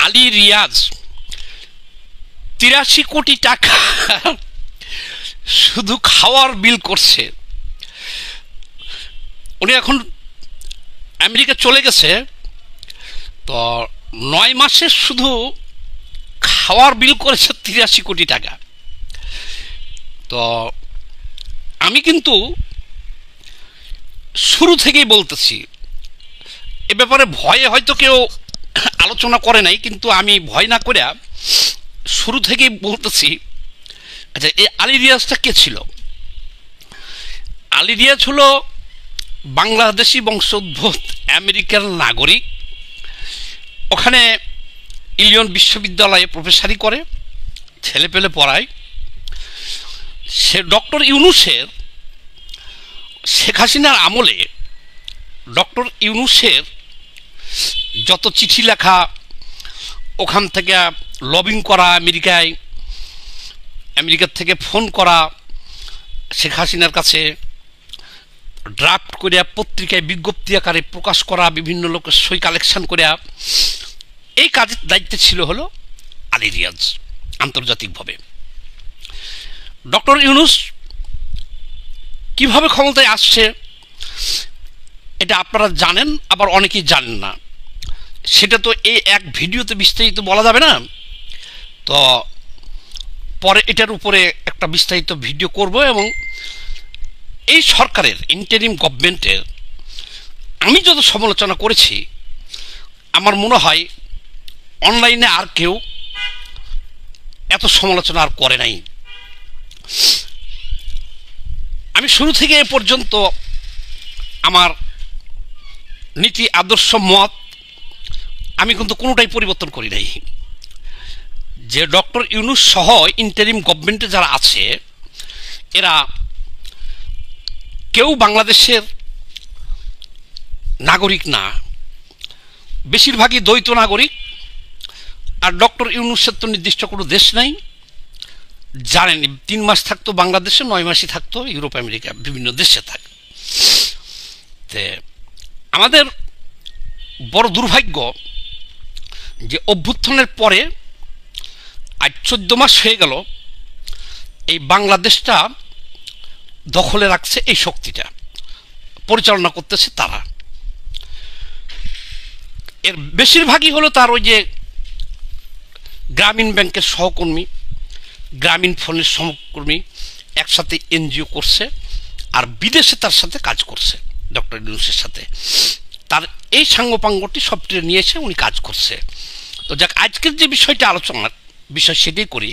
আলী রিয়াজ 83 কোটি টাকা শুধু খাওয়ার বিল করছে। উনি এখন আমেরিকা চলে গেছে, তো 9 মাসে শুধু খাওয়ার বিল করেছে 83 কোটি টাকা। তো আমি কিন্তু শুরু থেকেই বলতেছি, এ ব্যাপারে ভয়ে হয়তো কেউ আলোচনা করে নাই, কিন্তু আমি ভয় না করে শুরু থেকেই বলতেছি। আচ্ছা, এই আলী রিয়াজটা কে ছিল? আলী রিয়াজ হলো বাংলাদেশি বংশোদ্ভূত আমেরিকার নাগরিক। ওখানে ইলিয়ন বিশ্ববিদ্যালয়ে প্রফেসরি করে, ছেলে পেলে পড়ায়। সে ডক্টর ইউনূসের, শেখ হাসিনার আমলে ডক্টর ইউনূসের যত চিঠি লেখা, ওখান থেকে লবিং করা, আমেরিকার থেকে ফোন করা শেখ হাসিনার কাছে, ড্রাফট করিয়া পত্রিকায় বিজ্ঞপ্তি আকারে প্রকাশ করা, বিভিন্ন লোকের সই কালেকশন করিয়া, এই কাজের দায়িত্বে ছিল হলো আলী রিয়াজ আন্তর্জাতিকভাবে। ডক্টর ইউনূস কিভাবে ক্ষমতায় আসছে এটা আপনারা জানেন, আবার অনেকেই জানেন না। সেটা তো এই এক ভিডিওতে বিস্তারিত বলা যাবে না, তো পরে এটার উপরে একটা বিস্তারিত ভিডিও করব। এবং এই সরকারের ইন্টারিম গভর্নমেন্টের আমি যত সমালোচনা করেছি, আমার মনে হয় অনলাইনে আর কেউ এত সমালোচনা আর করে নাই। আমি শুরু থেকে এ পর্যন্ত আমার নীতি, আদর্শ, মত আমি কিন্তু কোনোটাই পরিবর্তন করি নাই। যে ডক্টর ইউনূস সহ ইন্টারিম গভর্নমেন্টে যারা আছে, এরা কেউ বাংলাদেশের নাগরিক না, বেশিরভাগই দ্বৈত নাগরিক। আর ডক্টর ইউনূসের তো নির্দিষ্ট কোনো দেশ নাই, জানেন। 3 মাস থাকতো বাংলাদেশে, 9 মাসই থাকতো ইউরোপ, আমেরিকা, বিভিন্ন দেশে থাকে। আমাদের বড় দুর্ভাগ্য যে অভ্যুত্থানের পরে আজ 14 মাস হয়ে গেল, এই বাংলাদেশটা দখলে রাখছে এই শক্তিটা, পরিচালনা করতেছে তারা। এর বেশিরভাগই হলো তার ওই যে গ্রামীণ ব্যাংকের সহকর্মী, গ্রামীণ ফোনের সহকর্মী, একসাথে এনজিও করছে, আর বিদেশে তার সাথে কাজ করছে ডক্টর ইউনূসের সাথে। তার এই সাঙ্গপাঙ্গটি সবটিকে নিয়েছে, উনি কাজ করছে। তো যাক, আজকের যে বিষয়টা আলোচনার বিষয় সেটাই করি।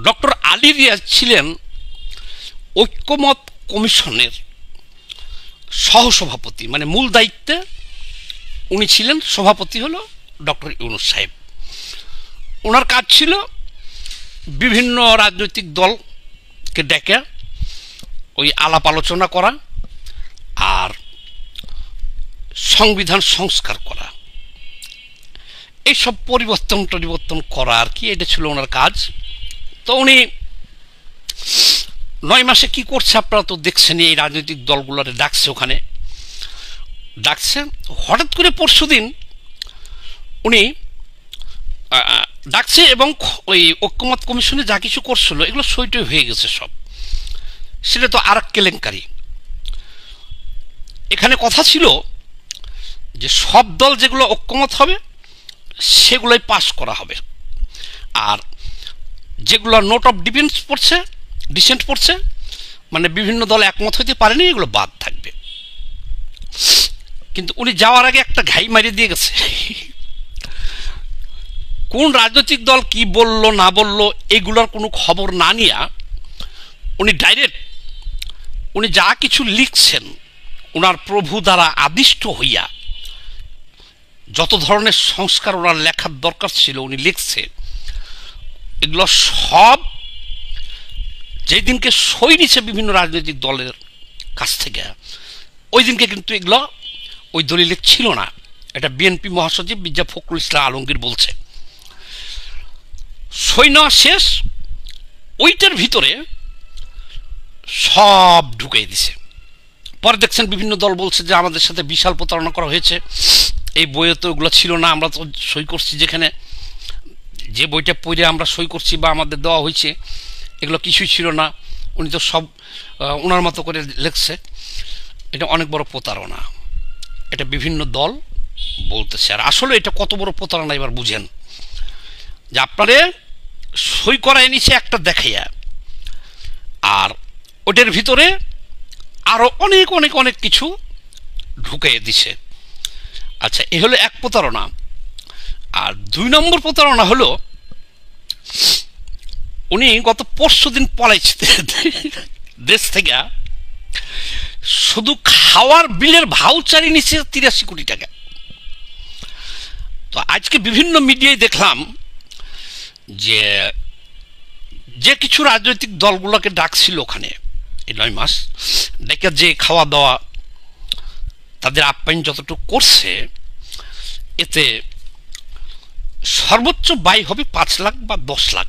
ডক্টর আলী রিয়াজ ছিলেন ঐক্যমত কমিশনের সহসভাপতি, মানে মূল দায়িত্বে উনি ছিলেন। সভাপতি হলো ডক্টর ইউনূস সাহেব। ওনার কাজ ছিল বিভিন্ন রাজনৈতিক দলকে ডেকে ওই আলাপ আলোচনা করা আর সংবিধান সংস্কার করা, এইসব পরিবর্তন করা আর কি, এটা ছিল ওনার কাজ। তো উনি 9 মাসে কি করছে আপনারা তো দেখছেন। এই রাজনৈতিক দলগুলোরে ডাকছে, ওখানে ডাকছে। হঠাৎ করে পরশুদিন উনি ডাকছে, এবং ওই ঐক্যমত কমিশনে যা কিছু করছিল এগুলো সইটই হয়ে গেছে সব। সেটা তো আর এক কেলেঙ্কারি। এখানে কথা ছিল যে সব দল যেগুলো ঐক্যমত হবে সেগুলোই পাশ করা হবে, আর যেগুলো নোট অফ ডিসেন্ট পড়ছে, মানে বিভিন্ন দল একমত হইতে পারেনি, এগুলো বাদ থাকবে। কিন্তু উনি যাওয়ার আগে একটা ঘাই মারিয়ে দিয়ে গেছে। কোন রাজনৈতিক দল কি বলল না বলল এগুলোর কোনো খবর না নিয়ে উনি ডাইরেক্ট, উনি যা কিছু লিখছেন ওনার প্রভু দ্বারা আদিষ্ট হইয়া, যত ধরনের সংস্কার ওনার লেখার দরকার ছিল উনি লিখছে, এগুলো সব যেই দিনকে সই নিছে বিভিন্ন রাজনৈতিক দলের কাছ থেকে, ওই দিনকে কিন্তু এগুলো ওই দলিলে ছিল না। এটা বিএনপি মহাসচিব মির্জা ফখরুল ইসলাম আলমগীর বলছে। সই নেওয়া শেষ, ওইটার ভিতরে সব ঢুকিয়ে দিছে। পরে দেখছেন বিভিন্ন দল বলছে যে আমাদের সাথে বিশাল প্রতারণা করা হয়েছে, এই বইয়ে তো ওগুলো ছিল না, আমরা তো সই করছি, যেখানে যে বইটা পড়ে আমরা সই করছি বা আমাদের দেওয়া হয়েছে এগুলো কিছুই ছিল না। উনি তো সব ওনার মতো করে লিখছে। এটা অনেক বড় প্রতারণা, এটা বিভিন্ন দল বলতেছে। আর আসলে এটা কত বড় প্রতারণা এবার বুঝেন, যে আপনারে সই করায় নিছে একটা দেখাইয়া, আর ওটার ভিতরে আরো অনেক অনেক অনেক কিছু ঢুকাইয়ে দিছে। আচ্ছা, এ হলো এক প্রতারণা। আর 2 নম্বর প্রতারণা হলো উনি গত 5 দিন পলাইছে দেশ থেকে, শুধু খাওয়ার বিলের ভাউচারই নিচ্ছে 83 কোটি টাকা। তো আজকে বিভিন্ন মিডিয়ায় দেখলাম যে যে কিছু রাজনৈতিক দলগুলোকে ডাকছিল ওখানে এই 9 মাস ডেকে, যে খাওয়া দাওয়া তাদের আপ্যায়ন যতটুকু করছে, এতে সর্বোচ্চ ব্যয় হবে 5 লাখ বা 10 লাখ,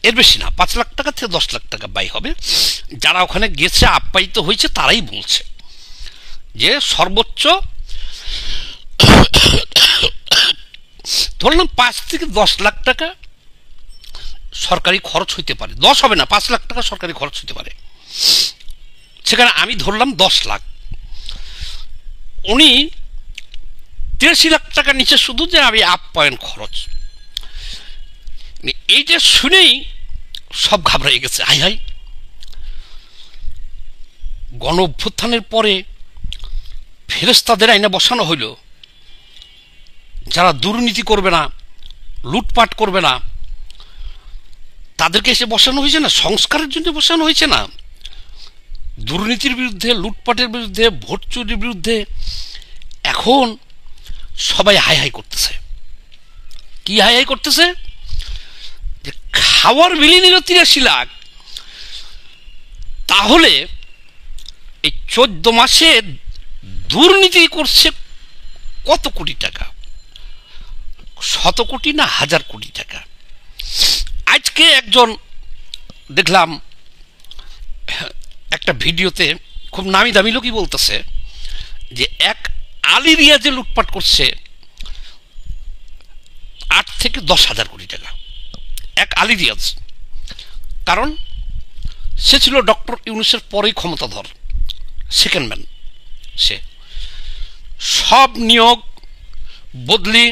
এর বেশি না। 5 লাখ টাকা থেকে 10 লাখ টাকা ব্যয় হবে। যারা ওখানে গেছে আপ্যায়িত হয়েছে তারাই বলছে যে সর্বোচ্চ ধরলাম 5 থেকে 10 লাখ টাকা সরকারি খরচ হইতে পারে। 10 হবে না, 5 লাখ টাকা সরকারি খরচ হইতে পারে। সেখানে আমি ধরলাম 10 লাখ। উনি 83 লাখ টাকা নিচে শুধু যে আমি আপ্যায়ন খরচ। এইটা শুনেই সব ঘাবড়ে গেছে। হাই হাই, গণ অভ্যুত্থানের পরে ফেরেশতাদের আইনে বসানো হইল, যারা দুর্নীতি করবে না, লুটপাট করবে না, তাদেরকে এসে বসানো হয়েছে না, সংস্কারের জন্য বসানো হয়েছে না। দুর্নীতির বিরুদ্ধে, লুটপাটের বিরুদ্ধে, ভোট চুরির বিরুদ্ধে এখন সবাই হাই হাই করতেছে। কি হাই হাই করতেছে? যে খাওয়ার বিলি নিল 83 লাখ, তাহলে এই 14 মাসে দুর্নীতি করছে কত কোটি টাকা? 100 কোটি না 1000 কোটি টাকা? আজকে একজন দেখলাম একটা ভিডিওতে, খুব নামি দামি লোকই বলতেছে যে এক আলী রিয়াজে লুটপাট করছে 8 থেকে 10,000 কোটি টাকা। এক আলী রিয়াজ, কারণ সে ছিল ডক্টর ইউনূসের পরেই ক্ষমতাধর, সেকেন্ড ম্যান। সে সব নিয়োগ বদলি,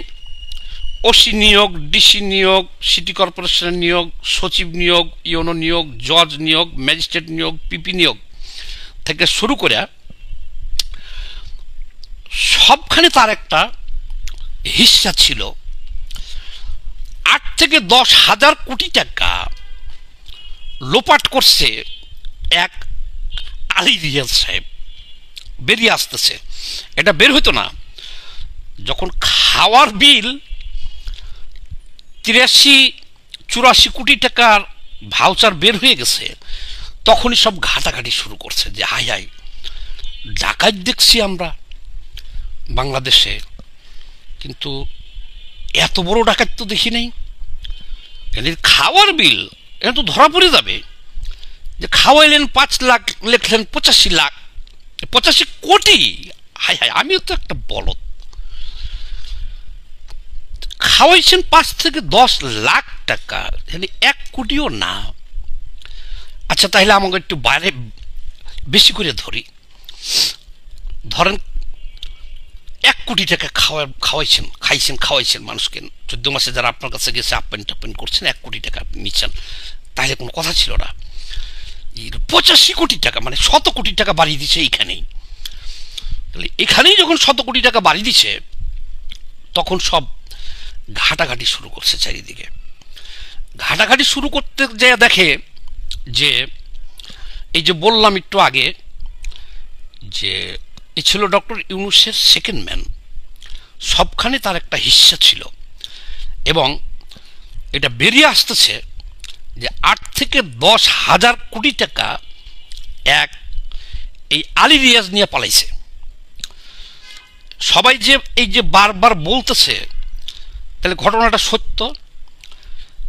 ওসি নিয়োগ, ডিসি নিয়োগ, সিটি কর্পোরেশনের নিয়োগ, সচিব নিয়োগ, ইউনো নিয়োগ, জজ নিয়োগ, ম্যাজিস্ট্রেট নিয়োগ, পিপি নিয়োগ থেকে শুরু করে সবখানে তার একটা হিস্সা ছিল। 8 থেকে 10,000 কোটি টাকা লোপাট করছে এক আলী রিয়াজ সাহেব। বেরিয়ে আসতেছে, এটা বের হইতো না যখন খাওয়ার বিল 83-84 কোটি টাকার ভাউচার বের হয়ে গেছে, তখনই সব ঘাটাঘাটি শুরু করছে যে হাই হাই, ডাকাত দেখছি আমরা বাংলাদেশে, কিন্তু এত বড় ডাকাত তো দেখি নাই। খাওয়ার বিল এটা তো ধরা পড়ে যাবে যে খাওয়াইলেন 5 লাখ, লিখলেন 85 লাখ, 85 কোটি। হাই হাই, আমিও তো একটা বলদ। খাওয়াইছেন 5 থেকে 10 লাখ টাকা, 1 কোটিও না। আচ্ছা, তাহলে আমাকে একটু বাইরে বেশি করে ধরি, ধরেন 1 কোটি টাকা খাওয়াইছেন মানুষকে 14 মাসে, যারা আপনার কাছে গেছে আপ্যায়ন টাপ্যায়ন করছেন, 1 কোটি টাকা আপনি নিচ্ছেন, তাহলে কোনো কথা ছিল না। 85 কোটি টাকা মানে 100 কোটি টাকা বাড়িয়ে দিচ্ছে এইখানেই। তাহলে এখানেই যখন 100 কোটি টাকা বাড়িয়ে দিচ্ছে, তখন সব ঘাটাঘাটি শুরু করছে চারিদিকে। ঘাটাঘাটি শুরু করতে যে দেখে যে এই যে বললাম একটু আগে যে এ ছিল ডক্টর ইউনূসের সেকেন্ড ম্যান, সবখানে তার একটা হিস্সা ছিল। এবং এটা বেরিয়ে আসতেছে যে 8 থেকে 10,000 কোটি টাকা এক এই আলী রিয়াজ নিয়ে পালাইছে। সবাই যে এই যে বারবার বলতেছে, তাহলে ঘটনাটা সত্য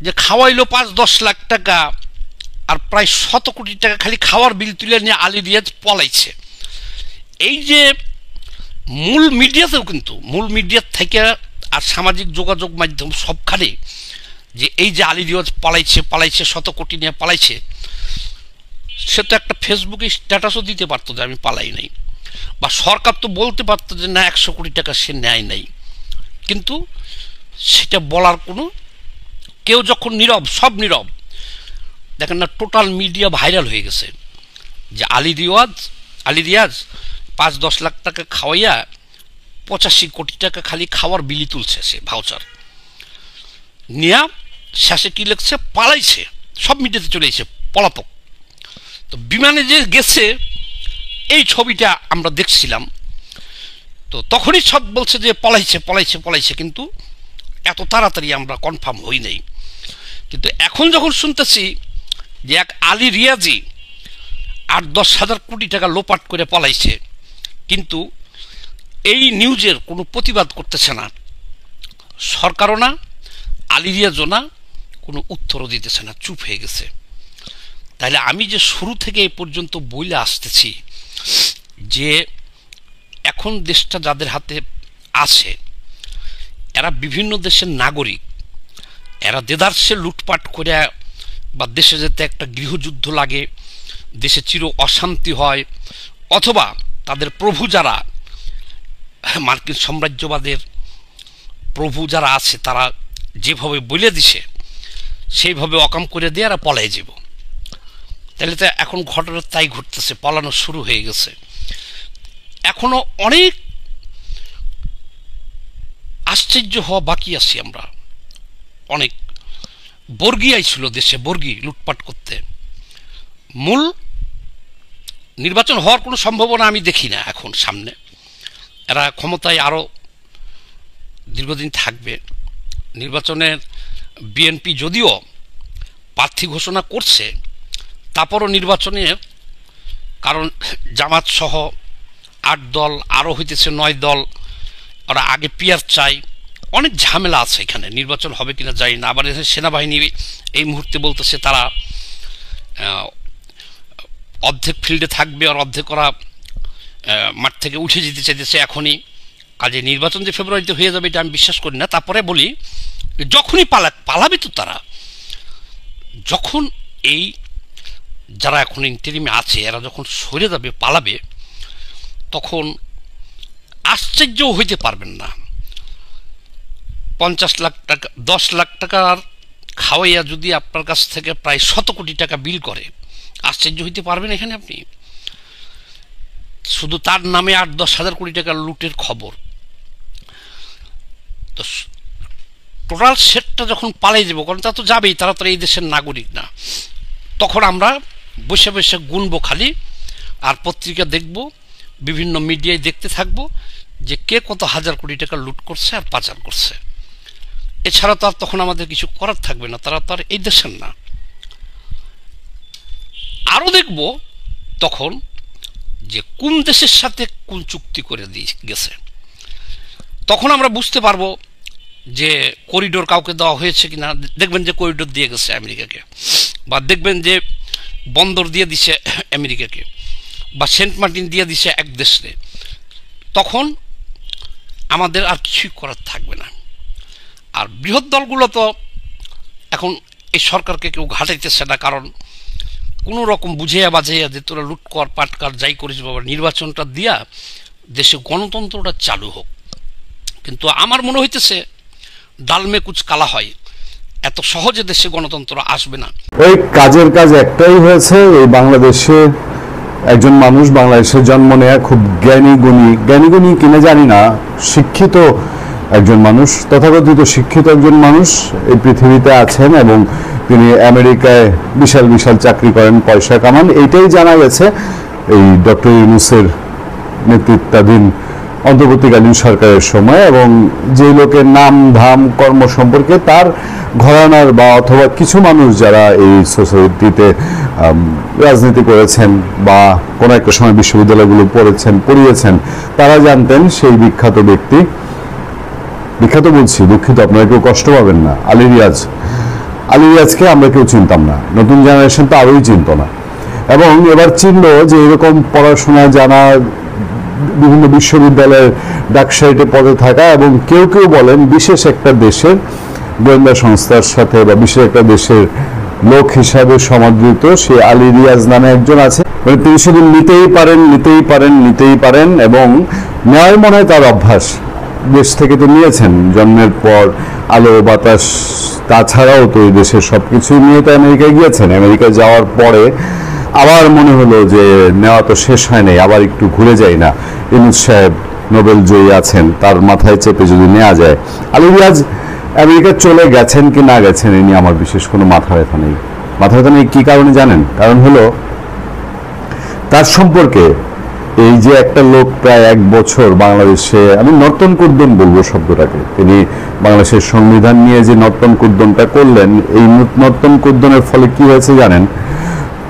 যে খাওয়াইলো 5-10 লাখ টাকা, আর প্রায় 100 কোটি টাকা খালি খাওয়ার বিল তুলে নিয়ে আলী রিয়াজ পলাইছে। এই যে মূল মিডিয়াতেও কিন্তু মূল মিডিয়ার থেকে আর সামাজিক যোগাযোগ মাধ্যম সবখানে যে এই যে আলী রিয়াজ পালাইছে শত কোটি নিয়ে পালাইছে, সে তো একটা ফেসবুকে স্ট্যাটাসও দিতে পারতো যে আমি পালাই নাই, বা সরকার তো বলতে পারতো যে না 100 কোটি টাকা সে নেয় নাই, কিন্তু সেটা বলার কোনো কেউ যখন নীরব, সব নীরব, দেখেন না টোটাল মিডিয়া ভাইরাল হয়ে গেছে যে আলী রিয়াজ 5-10 লাখ টাকা খাওয়াইয়া 85 কোটি টাকা খালি খাওয়ার বিলি তুলছে, সে ভাউচার নিয়া শেষে কি লিখছে, পালাইছে, সব মিডিয়াতে চলে এসেছে পলাতক। তো বিমানে যে গেছে এই ছবিটা আমরা দেখছিলাম, তো তখনই সব বলছে যে পলাইছে, কিন্তু এত তাড়াতাড়ি আমরা কনফার্ম হই নাই। কিন্তু এখন যখন শুনতেছি যে এক আলী রিয়াজি 8-10 হাজার কোটি টাকা লোপাট করে পলাইছে, কিন্তু এই নিউজের কোনো প্রতিবাদ করতেছে না সরকারও না, আলী রিয়াজও না, কোনো উত্তরও দিতেছে না, চুপ হয়ে গেছে। তাহলে আমি যে শুরু থেকে এই পর্যন্ত বইলে আসতেছি যে এখন দেশটা যাদের হাতে আছে এরা বিভিন্ন দেশের নাগরিক, এরা দেদারসে লুটপাট করে, বা দেশে যেতে একটা গৃহযুদ্ধ লাগে, দেশে চির অশান্তি হয়, অথবা তাদের প্রভু যারা মার্কিন সাম্রাজ্যবাদের প্রভু যারা আছে তারা যেভাবে বলে দিছে সেইভাবে অকাম করে দিয়ে এরা পলাই যাব। তাহলে তো এখন ঘটনা তাই ঘটতেছে, পালানো শুরু হয়ে গেছে। এখনো অনেক আশ্চর্য হওয়া বাকি আছি আমরা। অনেক বর্গী আইছিল দেশে, বর্গী লুটপাট করতে। মূল নির্বাচন হওয়ার কোনো সম্ভাবনা আমি দেখি না এখন সামনে, এরা ক্ষমতায় আরো দীর্ঘদিন থাকবে। নির্বাচনের বিএনপি যদিও প্রার্থী ঘোষণা করছে, তারপরও নির্বাচনের কারণ জামাত সহ 8 দল, আরও হইতেছে 9 দল, ওরা আগে পিয়ার চাই, অনেক ঝামেলা আছে এখানে। নির্বাচন হবে কিনা জানি না। আবার সেনাবাহিনী এই মুহূর্তে বলতেছে তারা অর্ধেক ফিল্ডে থাকবে, আর অর্ধেক ওরা মাঠ থেকে উঠে যেতে চাইতেছে এখনই। কাজে নির্বাচন যে ফেব্রুয়ারিতে হয়ে যাবে এটা আমি বিশ্বাস করি না। তারপরে বলি যখনই পালাবে তো তারা, যখন এই যারা এখন ইন্টারিমে আছে এরা যখন সরে যাবে, পালাবে, তখন আশ্চর্যও হইতে পারবেন না। 50 লাখ টাকা 10 লাখ টাকার খাওয়াইয়া যদি আপনার কাছ থেকে প্রায় 100 কোটি টাকা বিল করে, আশ্চর্য হইতে পারবেন এখানে আপনি? শুধু তার নামে 8-10 হাজার কোটি টাকার লুটের খবর। তো টোটাল সেটটা যখন পালাই যাব, কারণ তা তো যাবেই, তারা তো এই দেশের নাগরিক না, তখন আমরা বসে বসে গুনবো খালি, আর পত্রিকা দেখব, বিভিন্ন মিডিয়ায় দেখতে থাকবো যে কে কত হাজার কোটি টাকা লুট করছে আর পাচার করছে। এছাড়া তো আর তখন আমাদের কিছু করার থাকবে না, তারা তো আর এই দেশের না। আরো দেখব তখন যে কোন দেশের সাথে কোন চুক্তি করে দিয়ে গেছে, তখন আমরা বুঝতে পারবো যে করিডোর কাউকে দেওয়া হয়েছে কিনা। দেখবেন যে করিডোর দিয়ে গেছে আমেরিকাকে, বা দেখবেন যে বন্দর দিয়ে দিছে আমেরিকাকে, বা সেন্ট মার্টিন দিয়ে দিছে এক দেশে। তখন আমাদের আর কিছুই করার থাকবে না। আর বৃহৎ দলগুলো তো এখন এই সরকারকে কেউ ঘাটাইতেছে না, কারণ কোনো রকম বুঝাইয়া বাঝাইয়া যে তোরা লুট কর, পাটকার, যাই করিস বাবা, নির্বাচনটা দিয়া দেশে গণতন্ত্রটা চালু হোক। কিন্তু আমার মনে হইতেছে ডালমে কুচ কালা হয়, এত সহজে দেশে গণতন্ত্র আসবে না। ওই কাজের কাজ একটাই হয়েছে, এই বাংলাদেশে একজন মানুষ বাংলাদেশের জন্ম নেয়া, খুব জ্ঞানী কিনা জানি না, শিক্ষিত একজন মানুষ, তথাকথিত শিক্ষিত একজন মানুষ এই পৃথিবীতে আছেন, এবং তিনি আমেরিকায় বিশাল বিশাল চাকরি করেন, পয়সা কামান। এইটাই জানা গেছে এই ডক্টর ইউনূসের নেতৃত্বাধীন অন্তর্বর্তীকালীন সরকারের সময়। এবং যে লোকের নাম ধাম কর্ম সম্পর্কে তার ঘরানার বা অথবা কিছু মানুষ যারা এই সোসাইটিতে রাজনীতি করেছেন বা কোনো একটা সময় বিশ্ববিদ্যালয়গুলো পড়িয়েছেন, তারা জানতেন। সেই বিখ্যাত ব্যক্তি, বিখ্যাত বলছি, দুঃখিত, আপনারা কেউ কষ্ট পাবেন না, আলী রিয়াজকে আমরা কেউ চিনতাম না, নতুন জেনারেশন তো আরোই চিনত না। এবং এবার চিনল যে এরকম পড়াশোনা জানা, বিভিন্ন বিশ্ববিদ্যালয়ের ডাকসাইটে পদে থাকা, এবং কেউ কেউ বলেন বিশেষ একটা দেশের গোয়েন্দা সংস্থার সাথে বা বিশেষ একটা দেশের লোক হিসাবে সমাদৃত সে আলী রিয়াজ নামে একজন আছে। মানে তিনি শুধু নিতেই পারেন এবং নেওয়াই মনে হয় তার অভ্যাস। দেশ থেকে তো নিয়েছেন জন্মের পর আলো বাতাস, তাছাড়াও তো এই দেশের সবকিছুই নিয়ে তো আমেরিকায় গিয়েছেন। আমেরিকায় যাওয়ার পরে আবার মনে হলো যে নেওয়া তো শেষ হয় নাই, আবার একটু ঘুরে যাই না, ইউনূস সাহেব নোবেল জয়ী আছেন, তার মাথায় চেপে যদি নেওয়া যায়। আলী রিয়াজ আমেরিকা চলে গেছেন কি না গেছেন এ নিয়ে আমার বিশেষ কোনো মাথা ব্যথা নেই। কি কারণে জানেন? কারণ হলো তার সম্পর্কে এই যে একটা লোক প্রায় 1 বছর বাংলাদেশে, আমি নর্তন কুর্দন বলবো শব্দটাকে, তিনি বাংলাদেশের সংবিধান নিয়ে যে নর্তন কুর্দনটা করলেন, এই নর্তন কুর্দনের ফলে কি হয়েছে জানেন?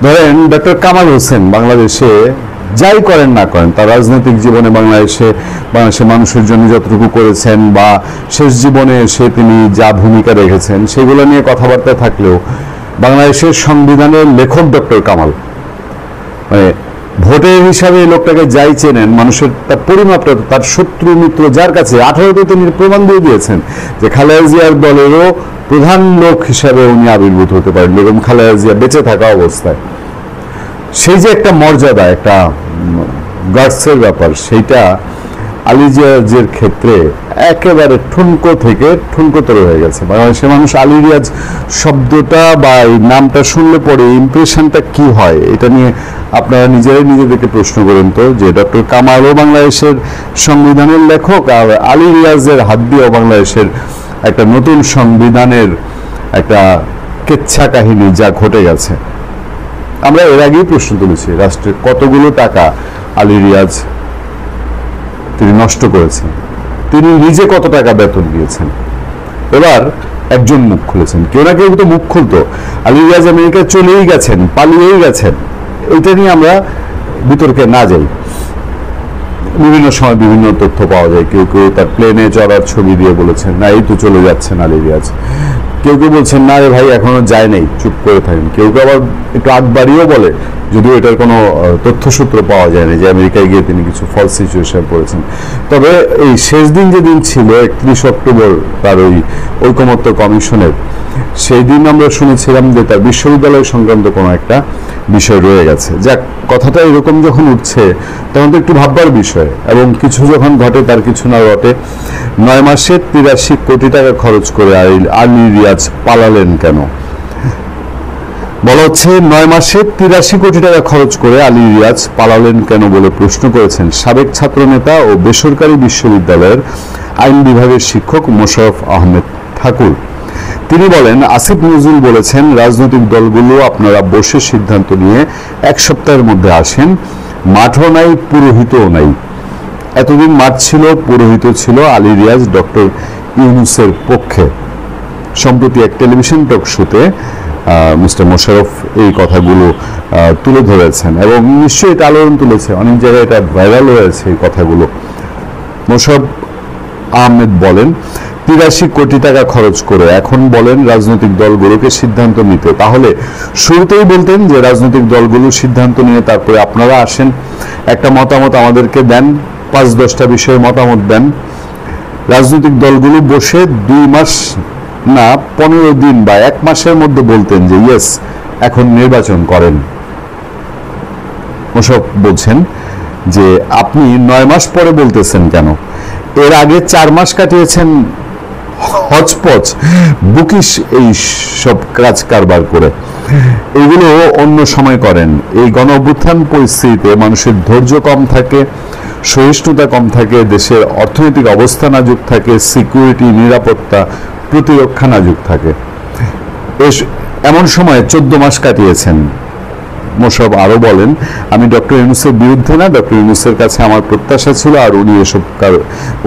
ধরেন ডক্টর কামাল হোসেন বাংলাদেশে যাই করেন না করেন, তার রাজনৈতিক জীবনে বাংলাদেশের মানুষের জন্য যতটুকু করেছেন বা শেষ জীবনে এসে তিনি যা ভূমিকা রেখেছেন সেগুলো নিয়ে কথাবার্তা থাকলেও বাংলাদেশের সংবিধানের লেখক ডক্টর কামাল, মানে ভোটের হিসাবে এই লোকটাকে যাই চেনেন, মানুষের তার পরিমাপটা, তার শত্রু মিত্র যার কাছে 18তে তিনি প্রমাণ দিয়ে দিয়েছেন যে খালেদা জিয়ার দলেরও প্রধান লোক হিসাবে উনি আবির্ভূত হতে পারেন এবং খালেদা জিয়া বেঁচে থাকা অবস্থায় সেই যে একটা মর্যাদা, একটা গার্ডসের ব্যাপার, সেইটা আলী রিয়াজের ক্ষেত্রে একেবারে ঠুনকো থেকে ঠুনকোতর হয়ে গেছে। বাংলাদেশের মানুষ আলী রিয়াজ শব্দটা বা এই নামটা শুনলে পরে ইমপ্রেশনটা কি হয় এটা নিয়ে আপনারা নিজেরাই নিজেদেরকে প্রশ্ন করেন তো, যে ডক্টর কামালও বাংলাদেশের সংবিধানের লেখক, আর আলী রিয়াজের হাত দিয়েও বাংলাদেশের একটা নতুন সংবিধানের একটা কেচ্ছা কাহিনী যা ঘটে গেছে। আমরা এর আগেই প্রশ্ন তুলেছি, রাষ্ট্রের কতগুলো টাকা আলী রিয়াজ তিনি নষ্ট করেছেন, তিনি নিজে কত টাকা বেতন দিয়েছেন। এবার একজন মুখ খুলেছেন, কেউ না কেউ তো মুখ খুলতো। আলী রিয়াজ আমেরিকা চলেই গেছেন, পালিয়েই গেছেন, এটা নিয়ে আমরা বিতর্কে না যাই। বিভিন্ন সময় বিভিন্ন তথ্য পাওয়া যায়, কেউ কেউ তার প্লেনে চড়ার ছবি দিয়ে বলেছেন না এই তো চলে যাচ্ছেন আলী রিয়াজ, কেউ কেউ বলছেন না রে ভাই এখনো যায় নাই, চুপ করে থাকেন, কেউ কেউ আবার একটু আগ বাড়িয়েও বলে, যদিও এটার কোনো তথ্যসূত্র পাওয়া যায় না যে আমেরিকায় গিয়ে তিনি কিছু ফলস সিচুয়েশন পড়েছেন। তবে এই শেষ দিন যেদিন ছিল 31 অক্টোবর তার ওই ঐকমত্য কমিশনের, সেই দিন আমরা শুনেছিলাম যে তার বিশ্ববিদ্যালয় সংক্রান্ত কোনো একটা বিষয় রয়ে গেছে। যাক, কথাটা এরকম যখন উঠছে তখন তো একটু ভাববার বিষয়, এবং কিছু যখন ঘটে তার কিছু না ঘটে। 9 মাসে 83 কোটি টাকা খরচ করে আলী রিয়াজ পালালেন কেন? বলা হচ্ছে 9 মাসে 83 কোটি টাকা খরচ করে আলী রিয়াজ পালালেন কেন বলে প্রশ্ন করেছেন সাবেক ছাত্রনেতা ও বেসরকারি বিশ্ববিদ্যালয়ের আইন বিভাগের শিক্ষক মোশাররফ আহমেদ ঠাকুর। তিনি বলেন, আসিফ নজরুল বলেছেন রাজনৈতিক দলগুলো আপনারা বসে সিদ্ধান্ত নিয়ে 1 সপ্তাহের মধ্যে আসেন, মাঠও নাই পুরোহিতও নাই। এতদিন মাঠ ছিল, পুরোহিত ছিল আলী রিয়াজ ডক্টর ইউনূসের পক্ষে। সম্প্রতি এক টেলিভিশন টক শোতে মিস্টার মোশাররফ এই কথাগুলো তুলে ধরেছেন এবং নিশ্চয়ই এটা আলোড়ন তুলেছে, অনেক জায়গায় এটা ভাইরাল হয়েছে এই কথাগুলো। মোশাররফ আহমেদ বলেন, 83 কোটি টাকা খরচ করে এখন বলেন রাজনৈতিক দলগুলোকে সিদ্ধান্ত নিতে, তাহলে শুরুতেই বলতেন যে রাজনৈতিক দলগুলো সিদ্ধান্ত নিয়ে তারপরে আপনারা আসেন, একটা মতামত আমাদেরকে দেন, 5-10টা বিষয়ে মতামত দেন। রাজনৈতিক দলগুলো বসে 2 মাস না 15 দিন বা 1 মাসের মধ্যে বলতেন যে ইয়েস এখন নির্বাচন করেন। মোশাররফ বলছেন যে আপনি 9 মাস পরে বলতেছেন কেন? এর আগে 4 মাস কাটিয়েছেন হজপজ বুকিশ এই সব কাজ কারবার করে, এগুলো অন্য সময় করেন। এই গণ অভ্যুত্থান পরিস্থিতিতে মানুষের ধৈর্য কম থাকে, সহিষ্ণুতা কম থাকে, দেশের অর্থনৈতিক অবস্থা নাজুক থাকে, সিকিউরিটি নিরাপত্তা প্রতিরক্ষা নাজুক থাকে। এমন সময় 14 মাস কাটিয়েছেন। মোশাররফ আরো বলেন, আমি ডক্টর ইউনূসের বিরুদ্ধে না, ডক্টর ইউনূসের কাছে আমার প্রত্যাশা ছিল, আর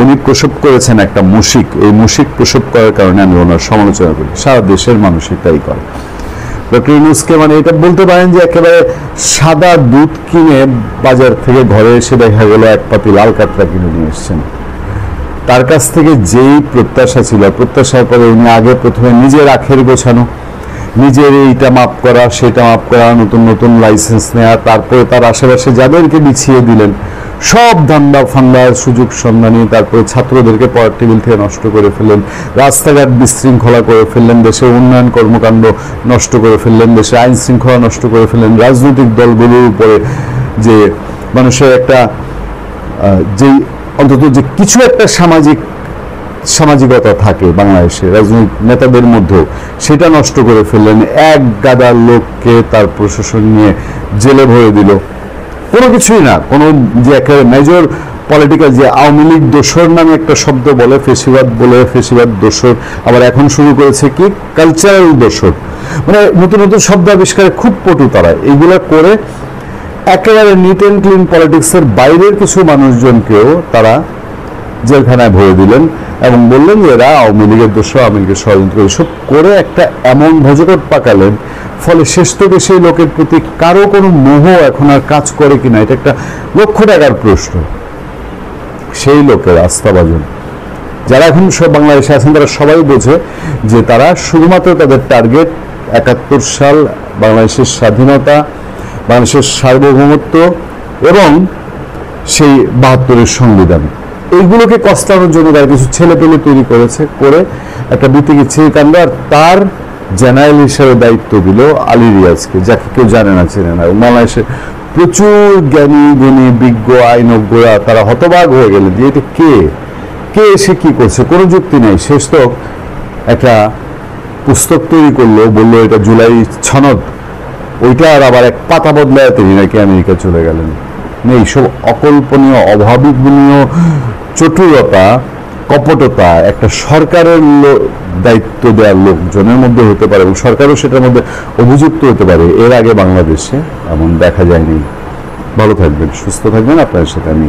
উনি প্রসব করেছেন একটা মুশিক, এই মুশিক প্রসব করার কারণে আমি ওনার সমালোচনা করি। সারা দেশের মানুষই তাই করে। ডক্টর ইউনূসকে মানে এটা বলতে পারেন যে একেবারে সাদা দুধ কিনে বাজার থেকে ঘরে এসে দেখা গেল 1 পাতি লাল কাতরা কিনে নিয়ে এসছেন। তার কাছ থেকে যেই প্রত্যাশা ছিল, প্রত্যাশার পরে উনি আগে প্রথমে নিজের আখের গোছানো, নিজের এইটা মাপ করা সেটা মাপ করা, নতুন নতুন লাইসেন্স নেওয়া, তারপরে তার আশেপাশে যাদেরকে বিছিয়ে দিলেন সব ধান্দা ফান্দা সুযোগ সন্ধানী, তারপরে ছাত্রদেরকে পড়ার টেবিল থেকে নষ্ট করে ফেললেন, রাস্তাঘাট বিশৃঙ্খলা করে ফেললেন, দেশে উন্নয়ন কর্মকাণ্ড নষ্ট করে ফেললেন, দেশে আইন শৃঙ্খলা নষ্ট করে ফেললেন, রাজনৈতিক দলগুলোর উপরে যে মানুষের একটা যে অন্তত যে কিছু একটা সামাজিকতা থাকে বাংলাদেশে রাজনৈতিক নেতাদের মধ্যেও, সেটা নষ্ট করে ফেললেন। এক গাদা লোককে তার প্রশাসন নিয়ে জেলে ভরে দিল, কোনো কিছুই না, কোনো যে একটা মেজর পলিটিক্যাল যে আওয়ামী লীগ দোসর নামে একটা শব্দ বলে, ফেসিবাদ বলে, ফেসিবাদ দোসর, আবার এখন শুরু করেছে কি কালচারাল দোসর, মানে নতুন নতুন শব্দ আবিষ্কারে খুব পটু তারা। এইগুলা করে একেবারে নিট অ্যান্ড ক্লিন পলিটিক্সের বাইরের কিছু মানুষজনকেও তারা জেলখানায় ভরে দিলেন এবং বললেন যে এরা আওয়ামী লীগের দোষর, আওয়ামী লীগের ষড়যন্ত্র, এসব করে একটা এমন ভজকট পাকালেন, ফলে শেষ থেকে সেই লোকের প্রতি কারো কোনো মোহ এখন আর কাজ করে কিনা, এটা একটা লক্ষ টাকার প্রশ্ন। সেই লোকের আস্থাভাজন যারা এখন সব বাংলাদেশে আছেন তারা সবাই বোঝে যে তারা শুধুমাত্র তাদের টার্গেট ৭১ সাল, বাংলাদেশের স্বাধীনতা, বাংলাদেশের সার্বভৌমত্ব এবং সেই ৭২-এর সংবিধান, এইগুলোকে কষ্টানোর জন্য তারা কিছু ছেলে পেলে তৈরি করেছে, করে একটা বিতিকিচ্ছিরি কাণ্ড। আর তার জেনারেল হিসেবে দায়িত্ব দিল আলী রিয়াজকে, যাকে কেউ জানে না, চেনে না। বাংলাদেশে প্রচুর জ্ঞানী গুণী বিজ্ঞ আইনজ্ঞরা তারা হতবাক হয়ে গেলেন যে এটা কে এসে কি করছে, কোনো যুক্তি নেই। শেষ তো একটা পুস্তক তৈরি করলো, বললো এটা জুলাই সনদ, ওইটা আর আবার এক পাতা বদলায় তিনি নাকি আমেরিকা চলে গেলেন। এইসব অকল্পনীয় অভাবনীয় চটুরতা, কপটতা একটা সরকারের দায়িত্ব দেওয়ার লোকজনের মধ্যে হতে পারে এবং সরকারও সেটার মধ্যে অভিযুক্ত হতে পারে। এর আগে বাংলাদেশে এমন দেখা যায়নি। ভালো থাকবেন, সুস্থ থাকবেন। আপনার সাথে আমি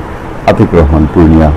আতিক রহমান, পূর্ণিয়া।